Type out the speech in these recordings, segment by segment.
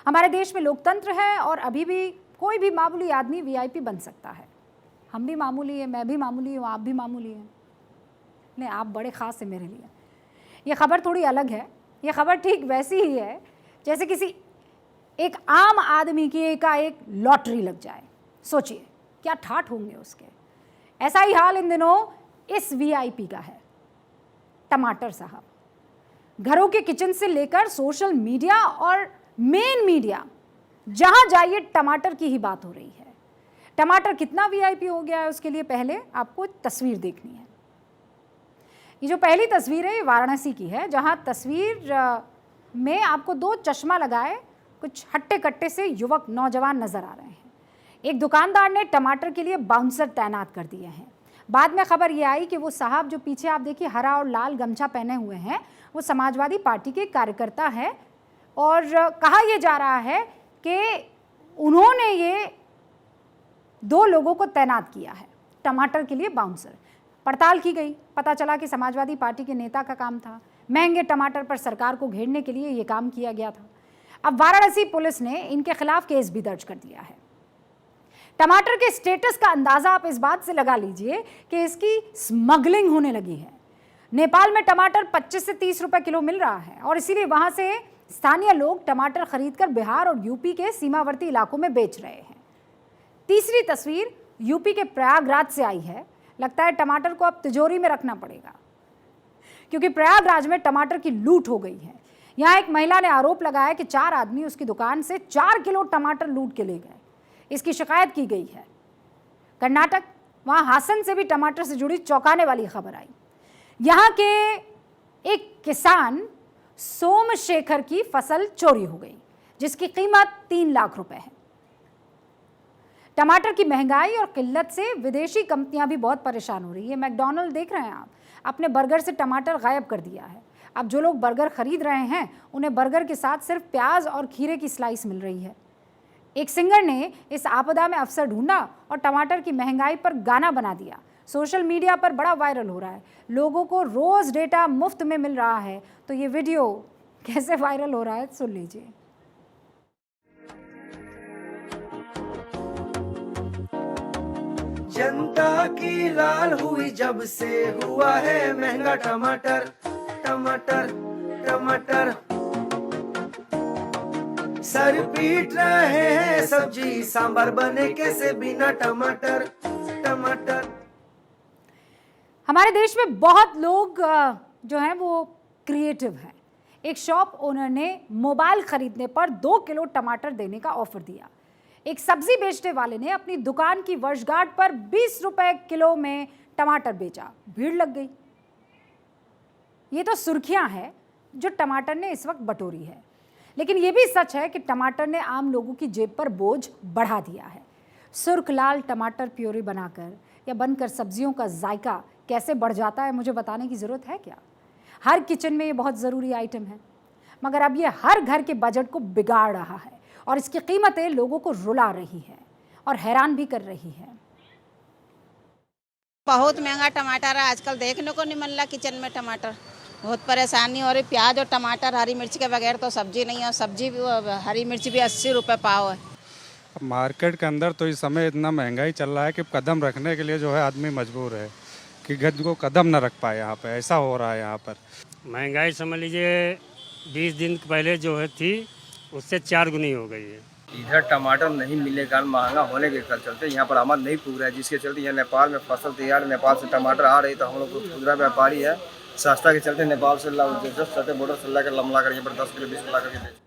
हमारे देश में लोकतंत्र है और अभी भी कोई भी मामूली आदमी वीआईपी बन सकता है। हम भी मामूली हैं, मैं भी मामूली हूँ, आप भी मामूली हैं। नहीं, आप बड़े ख़ास हैं मेरे लिए। ये खबर थोड़ी अलग है। ये खबर ठीक वैसी ही है जैसे किसी एक आम आदमी की एकाएक लॉटरी लग जाए। सोचिए क्या ठाठ होंगे उसके। ऐसा ही हाल इन दिनों इस वीआईपी का है, टमाटर साहब। घरों के किचन से लेकर सोशल मीडिया और मेन मीडिया, जहां जाइए टमाटर की ही बात हो रही है। टमाटर कितना वीआईपी हो गया है उसके लिए पहले आपको तस्वीर देखनी है। ये जो पहली तस्वीर है ये वाराणसी की है, जहां तस्वीर में आपको दो चश्मा लगाए कुछ हट्टे कट्टे से युवक नौजवान नजर आ रहे हैं। एक दुकानदार ने टमाटर के लिए बाउंसर तैनात कर दिए हैं। बाद में खबर ये आई कि वो साहब जो पीछे आप देखिए हरा और लाल गमछा पहने हुए हैं, वो समाजवादी पार्टी के कार्यकर्ता है और कहा यह जा रहा है कि उन्होंने ये दो लोगों को तैनात किया है टमाटर के लिए बाउंसर। पड़ताल की गई, पता चला कि समाजवादी पार्टी के नेता का काम था। महंगे टमाटर पर सरकार को घेरने के लिए ये काम किया गया था। अब वाराणसी पुलिस ने इनके खिलाफ केस भी दर्ज कर दिया है। टमाटर के स्टेटस का अंदाजा आप इस बात से लगा लीजिए कि इसकी स्मगलिंग होने लगी है। नेपाल में टमाटर 25 से 30 रुपए किलो मिल रहा है और इसीलिए वहां से स्थानीय लोग टमाटर खरीदकर बिहार और यूपी के सीमावर्ती इलाकों में बेच रहे हैं। तीसरी तस्वीर यूपी के प्रयागराज से आई है। लगता है टमाटर को अब तिजोरी में रखना पड़ेगा, क्योंकि प्रयागराज में टमाटर की लूट हो गई है। यहां एक महिला ने आरोप लगाया कि 4 आदमी उसकी दुकान से 4 किलो टमाटर लूट के ले गए। इसकी शिकायत की गई है। कर्नाटक, वहां हासन से भी टमाटर से जुड़ी चौंकाने वाली खबर आई। यहां के एक किसान सोमशेखर की फसल चोरी हो गई, जिसकी कीमत 3 लाख रुपए है। टमाटर की महंगाई और किल्लत से विदेशी कंपनियां भी बहुत परेशान हो रही है। मैकडॉनल्ड देख रहे हैं आप, अपने बर्गर से टमाटर गायब कर दिया है। अब जो लोग बर्गर खरीद रहे हैं उन्हें बर्गर के साथ सिर्फ प्याज और खीरे की स्लाइस मिल रही है। एक सिंगर ने इस आपदा में अवसर ढूंढा और टमाटर की महंगाई पर गाना बना दिया। सोशल मीडिया पर बड़ा वायरल हो रहा है। लोगों को रोज डेटा मुफ्त में मिल रहा है, तो ये वीडियो कैसे वायरल हो रहा है सुन लीजिए। जनता की लाल हुई जब से हुआ है महंगा टमाटर, टमाटर टमाटर। सर पीट रहे हैं सब्जी सांभर बने कैसे बिना टमाटर, टमाटर। हमारे देश में बहुत लोग जो हैं वो क्रिएटिव हैं। एक शॉप ओनर ने मोबाइल खरीदने पर 2 किलो टमाटर देने का ऑफर दिया। एक सब्जी बेचने वाले ने अपनी दुकान की वर्षगांठ पर 20 रुपए किलो में टमाटर बेचा। भीड़ लग गई। ये तो सुर्खियां हैं जो टमाटर ने इस वक्त बटोरी है, लेकिन ये भी सच है कि टमाटर ने आम लोगों की जेब पर बोझ बढ़ा दिया है। सुर्ख लाल टमाटर प्योरी बनाकर या बनकर सब्जियों का जायका कैसे बढ़ जाता है मुझे बताने की ज़रूरत है क्या? हर किचन में ये बहुत ज़रूरी आइटम है, मगर अब ये हर घर के बजट को बिगाड़ रहा है और इसकी कीमतें लोगों को रुला रही है और हैरान भी कर रही है। बहुत महंगा टमाटर है आजकल, देखने को नहीं मिल रहा किचन में टमाटर। बहुत परेशानी हो रही। प्याज और टमाटर, हरी मिर्च के बगैर तो सब्जी नहीं है। सब्जी भी, हरी मिर्च भी 80 रुपए पाव है। मार्केट के अंदर तो इस समय इतना महंगाई चल रहा है कि कदम रखने के लिए जो है आदमी मजबूर है कि घर को कदम न रख पाए। यहाँ पे ऐसा हो रहा है। यहाँ पर महंगाई समझ लीजिए 20 दिन पहले जो है थी उससे 4 गुनी हो गई है। इधर टमाटर नहीं मिलने के कारण महंगा होने के चलते यहाँ पर आमद नहीं पूरा है, जिसके चलते यहाँ नेपाल में फसल तैयार, नेपाल से टमाटर आ रही। तो हम लोग खुदरा व्यापारी है, सस्ता के चलते नेपाल से बॉर्डर से लाकर लमला कर यहाँ पर 10 किलो 20 किलो करके बेच।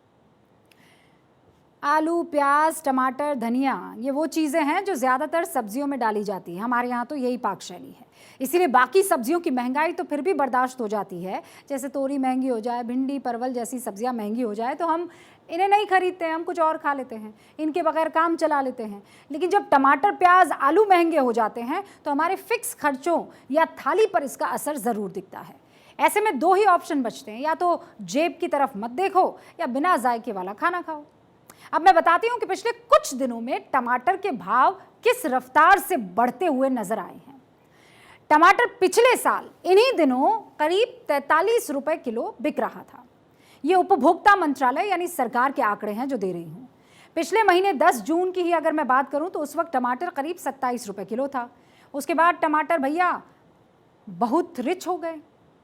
आलू, प्याज, टमाटर, धनिया, ये वो चीज़ें हैं जो ज़्यादातर सब्जियों में डाली जाती हैं। हमारे यहाँ तो यही पाक शैली है। इसीलिए बाकी सब्जियों की महंगाई तो फिर भी बर्दाश्त हो जाती है। जैसे तोरी महंगी हो जाए, भिंडी, परवल जैसी सब्जियाँ महंगी हो जाए तो हम इन्हें नहीं खरीदते हैं, हम कुछ और खा लेते हैं, इनके बगैर काम चला लेते हैं। लेकिन जब टमाटर, प्याज, आलू महंगे हो जाते हैं तो हमारे फिक्स खर्चों या थाली पर इसका असर ज़रूर दिखता है। ऐसे में 2 ही ऑप्शन बचते हैं, या तो जेब की तरफ मत देखो या बिना जायके वाला खाना खाओ। अब मैं बताती हूँ कि पिछले कुछ दिनों में टमाटर के भाव किस रफ्तार से बढ़ते हुए नजर आए हैं। टमाटर पिछले साल इन्हीं दिनों करीब 43 रुपए किलो बिक रहा था। ये उपभोक्ता मंत्रालय यानी सरकार के आंकड़े हैं जो दे रही हूँ। पिछले महीने 10 जून की ही अगर मैं बात करूँ तो उस वक्त टमाटर करीब 27 रुपये किलो था। उसके बाद टमाटर भैया बहुत रिच हो गए,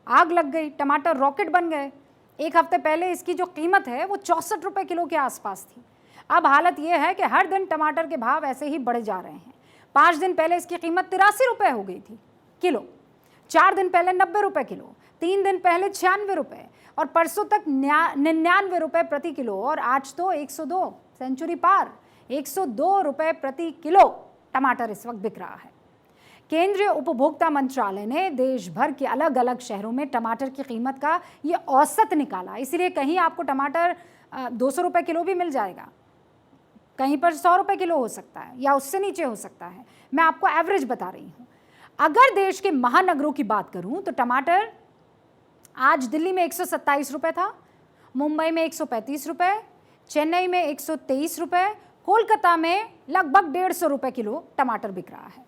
आग लग गई, टमाटर रॉकेट बन गए। एक हफ्ते पहले इसकी जो कीमत है वो 64 रुपये किलो के आसपास थी। अब हालत ये है कि हर दिन टमाटर के भाव ऐसे ही बढ़े जा रहे हैं। 5 दिन पहले इसकी कीमत 83 रुपये हो गई थी किलो, 4 दिन पहले 90 रुपये किलो, 3 दिन पहले 96 रुपये और परसों तक 99 रुपये प्रति किलो और आज तो 102, सेंचुरी पार, 102 रुपये प्रति किलो टमाटर इस वक्त बिक रहा है। केंद्रीय उपभोक्ता मंत्रालय ने देश भर के अलग अलग शहरों में टमाटर की कीमत का ये औसत निकाला, इसलिए कहीं आपको टमाटर 200 रुपये किलो भी मिल जाएगा, कहीं पर 100 रुपये किलो हो सकता है या उससे नीचे हो सकता है। मैं आपको एवरेज बता रही हूँ। अगर देश के महानगरों की बात करूँ तो टमाटर आज दिल्ली में 127 रुपये था, मुंबई में 135 रुपये, चेन्नई में 123 रुपये, कोलकाता में लगभग 150 रुपये किलो टमाटर बिक रहा है।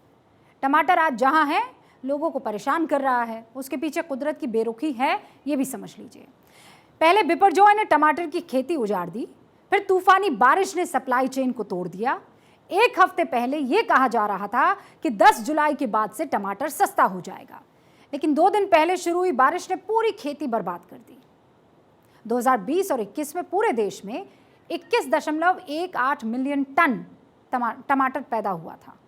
टमाटर आज जहाँ है लोगों को परेशान कर रहा है, उसके पीछे कुदरत की बेरुखी है, ये भी समझ लीजिए। पहले बिपरजॉय ने टमाटर की खेती उजाड़ दी, फिर तूफानी बारिश ने सप्लाई चेन को तोड़ दिया। एक हफ्ते पहले ये कहा जा रहा था कि 10 जुलाई के बाद से टमाटर सस्ता हो जाएगा, लेकिन 2 दिन पहले शुरू हुई बारिश ने पूरी खेती बर्बाद कर दी। 2020 और 21 में पूरे देश में 21.18 मिलियन टन टमाटर पैदा हुआ था,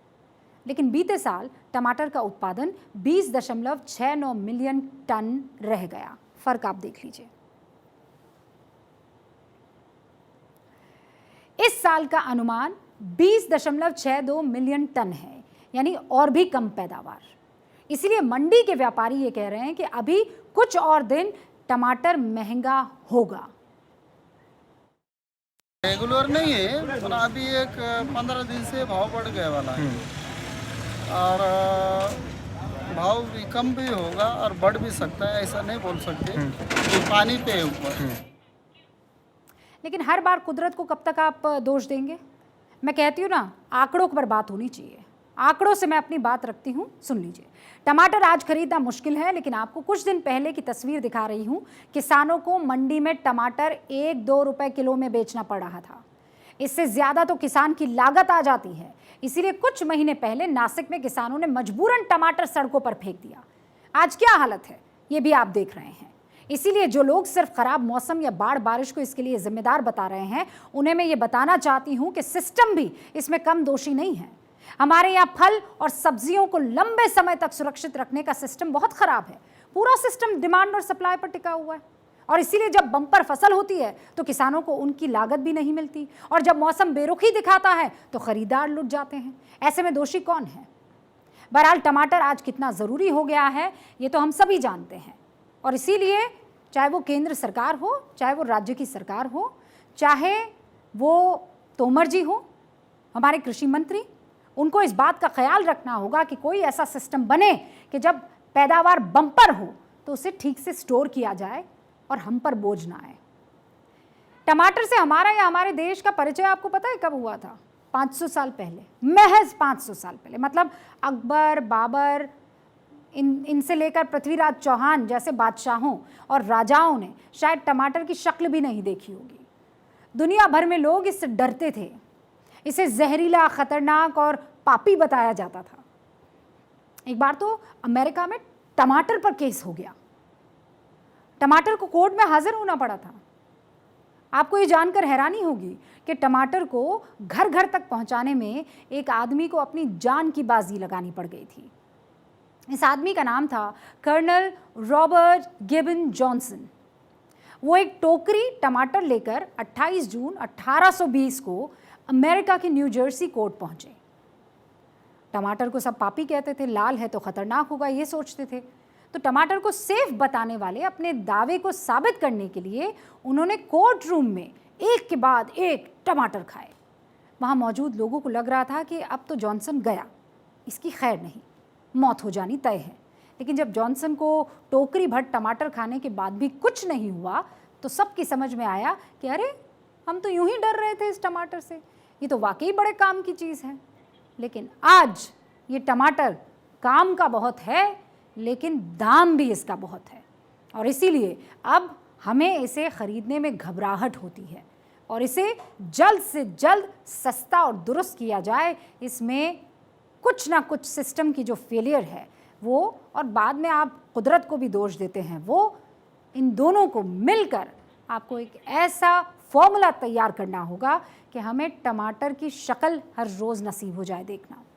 लेकिन बीते साल टमाटर का उत्पादन 20.69 मिलियन टन रह गया। फर्क आप देख लीजिए। इस साल का अनुमान 20.62 मिलियन टन है, यानी और भी कम पैदावार। इसलिए मंडी के व्यापारी ये कह रहे हैं कि अभी कुछ और दिन टमाटर महंगा होगा। रेगुलर नहीं है, पर अभी एक 15 दिन से भाव बढ़ गया वाला है और भाव भी कम भी होगा और बढ़ भी सकता है, ऐसा नहीं बोल सकते, तो पानी पे है ऊपर। लेकिन हर बार कुदरत को कब तक आप दोष देंगे? मैं कहती हूँ ना, आंकड़ों पर बात होनी चाहिए। आंकड़ों से मैं अपनी बात रखती हूँ, सुन लीजिए। टमाटर आज खरीदना मुश्किल है, लेकिन आपको कुछ दिन पहले की तस्वीर दिखा रही हूँ। किसानों को मंडी में टमाटर 1-2 रुपए किलो में बेचना पड़ रहा था। इससे ज़्यादा तो किसान की लागत आ जाती है। इसीलिए कुछ महीने पहले नासिक में किसानों ने मजबूरन टमाटर सड़कों पर फेंक दिया। आज क्या हालत है ये भी आप देख रहे हैं। इसीलिए जो लोग सिर्फ खराब मौसम या बाढ़ बारिश को इसके लिए जिम्मेदार बता रहे हैं, उन्हें मैं ये बताना चाहती हूँ कि सिस्टम भी इसमें कम दोषी नहीं है। हमारे यहाँ फल और सब्जियों को लंबे समय तक सुरक्षित रखने का सिस्टम बहुत खराब है। पूरा सिस्टम डिमांड और सप्लाई पर टिका हुआ है और इसीलिए जब बम्पर फसल होती है तो किसानों को उनकी लागत भी नहीं मिलती और जब मौसम बेरुखी दिखाता है तो खरीदार लुट जाते हैं। ऐसे में दोषी कौन है? बहरहाल टमाटर आज कितना ज़रूरी हो गया है ये तो हम सभी जानते हैं और इसीलिए चाहे वो केंद्र सरकार हो, चाहे वो राज्य की सरकार हो, चाहे वो तोमर जी हो, हमारे कृषि मंत्री, उनको इस बात का ख्याल रखना होगा कि कोई ऐसा सिस्टम बने कि जब पैदावार बम्पर हो तो उसे ठीक से स्टोर किया जाए और हम पर बोझ ना आए। टमाटर से हमारा या हमारे देश का परिचय आपको पता है कब हुआ था? 500 साल पहले, महज 500 साल पहले। मतलब अकबर, बाबर, इनसे लेकर पृथ्वीराज चौहान जैसे बादशाहों और राजाओं ने शायद टमाटर की शक्ल भी नहीं देखी होगी। दुनिया भर में लोग इससे डरते थे। इसे जहरीला, खतरनाक और पापी बताया जाता था। एक बार तो अमेरिका में टमाटर पर केस हो गया। टमाटर को कोर्ट में हाजिर होना पड़ा था। आपको ये जानकर हैरानी होगी कि टमाटर को घर घर तक पहुंचाने में एक आदमी को अपनी जान की बाजी लगानी पड़ गई थी। इस आदमी का नाम था कर्नल रॉबर्ट गिबन जॉनसन। वो एक टोकरी टमाटर लेकर 28 जून 1820 को अमेरिका के न्यू जर्सी कोर्ट पहुंचे। टमाटर को सब पापी कहते थे, लाल है तो खतरनाक होगा ये सोचते थे। तो टमाटर को सेफ बताने वाले अपने दावे को साबित करने के लिए उन्होंने कोर्ट रूम में एक के बाद एक टमाटर खाए। वहाँ मौजूद लोगों को लग रहा था कि अब तो जॉनसन गया, इसकी खैर नहीं, मौत हो जानी तय है। लेकिन जब जॉनसन को टोकरी भर टमाटर खाने के बाद भी कुछ नहीं हुआ तो सबकी समझ में आया कि अरे हम तो यूं ही डर रहे थे इस टमाटर से, ये तो वाकई बड़े काम की चीज़ है। लेकिन आज ये टमाटर काम का बहुत है, लेकिन दाम भी इसका बहुत है और इसीलिए अब हमें इसे ख़रीदने में घबराहट होती है और इसे जल्द से जल्द सस्ता और दुरुस्त किया जाए। इसमें कुछ ना कुछ सिस्टम की जो फेलियर है वो, और बाद में आप कुदरत को भी दोष देते हैं वो, इन दोनों को मिलकर आपको एक ऐसा फॉर्मूला तैयार करना होगा कि हमें टमाटर की शक्ल हर रोज़ नसीब हो जाए देखना।